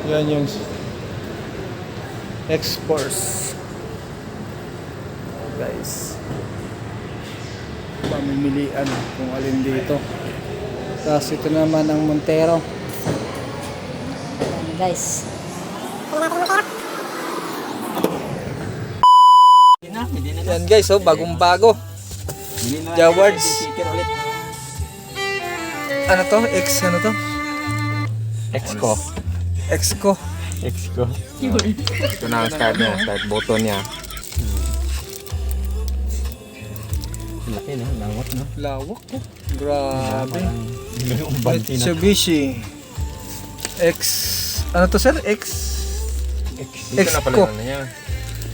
Yan yung X-Force. Guys, pamimilian kung alin dito. Tapos ito naman ang Montero. Ayan, guys. Yan guys, oh, bagong bago. Jawards. Ano to? Ano to? X-Co. X-Co. X-Co. Ito na ang start niya. Start button niya. Laki na. Lawak na. Lawak oh. Grabe. Yung banti na. Mitsubishi X. Ano to sir? Dito na pala X-Co. na niya.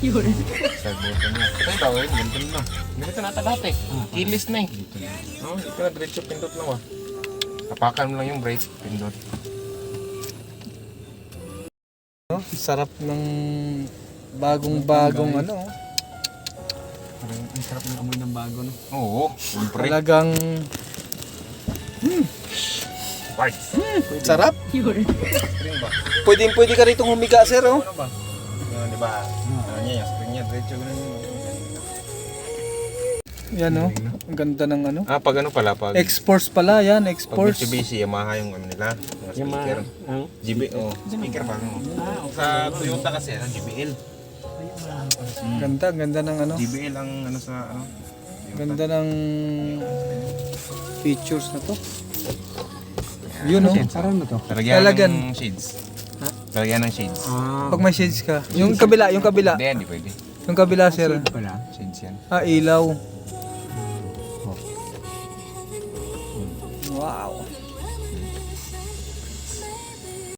Start button niya. Ito yung tawag. Ganito na. Ganito na talat eh. Keyless na eh. Oh, dito na diretso pindot lang ah. Tapakan mo lang yung brake. Pindot. Sarap ng bagong ano. Ang sarap ng amoy ng bago no? Oo. Siyempre. Talagang Right. sarap. Spring ba? Pwede ka rito humiga sir oh. Ano ba? Yan, di ba? Ano niya, yung spring niya. Diretso ganun yun. Yan oh. Ang ganda ng ano. Ah, pag ano pala? Pag X-Force pala yan. pag X-Force. Mitsubishi, Yamaha yung ano nila. Mga speaker. GB, oh. Speaker ba? No? Sa Toyota kasi, ano, JBL. Ganda ng ano. JBL ang ano sa ano. Ganda ng features na to. Yun oh. Parang na to? Talagyan. Talagyan ng shades. Talagyan ng shades. Pag may shades ka. Yung kabila. Hindi, hindi pwede. Yung kabila sir. Shades yan. Ah, ilaw. Wow.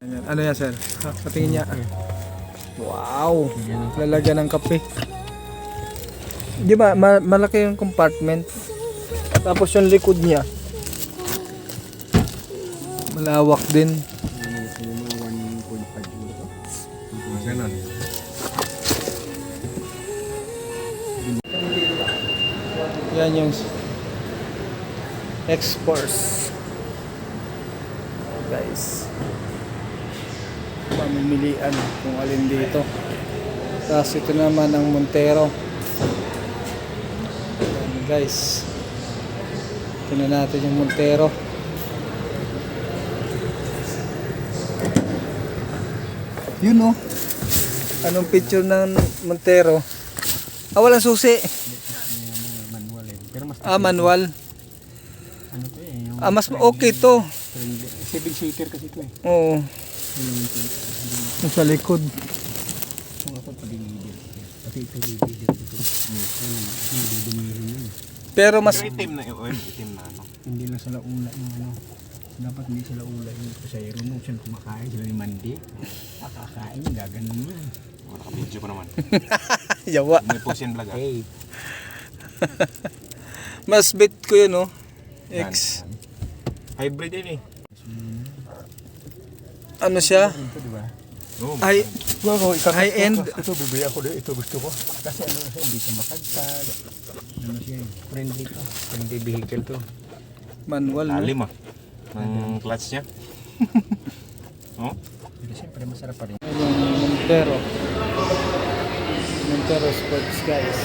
Ayan. Ano yan sir? Ha, patingin niya. Wow. Lalagyan ng kape. Di ba malaki yung compartment. Tapos yung likod niya malawak din. Ganun. Yan yung X-Force. Guys, pamimilian kung alin dito. Tapos ito naman ang Montero. Yan guys, tingnan natin yung Montero. Yun oh. Anong picture ng Montero? Ah, walang susi. Manual eh. Pero mas Manual. ano to eh. Yung Mas okay to. 7-seater kasi ito eh. Oo. Yung sa likod. Kung ako pag-i-leader. Pati ito leader. Hindi dumihin yun. Pero mas Pero itim na yun. Itim na ano. Hindi na sila ula yung ano. Dapat hindi sila ula yung pasayro mo. Sila kumakain. Sila yung mandi. Kakain. Gaganon yun. Naka-video pa naman. yawa. May post yan vlog ah. Hey. Mas bit ko yun oh. X. Hybrid yun eh. Ano siya? Ito diba? Oo. High end. Ito bibili ako din. Ito gusto ko. Kasi ano siya. Hindi siya makagtag. Ano siya eh. Friendly to. Friendly vehicle to. Manual no? Lalim ah. Ang clutch niya. Oh? Pero siyempre masarap pa rin. Yung Montero. Montero Sports guys.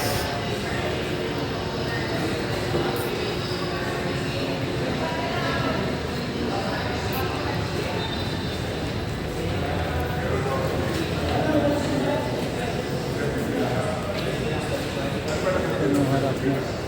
Ano harap niya?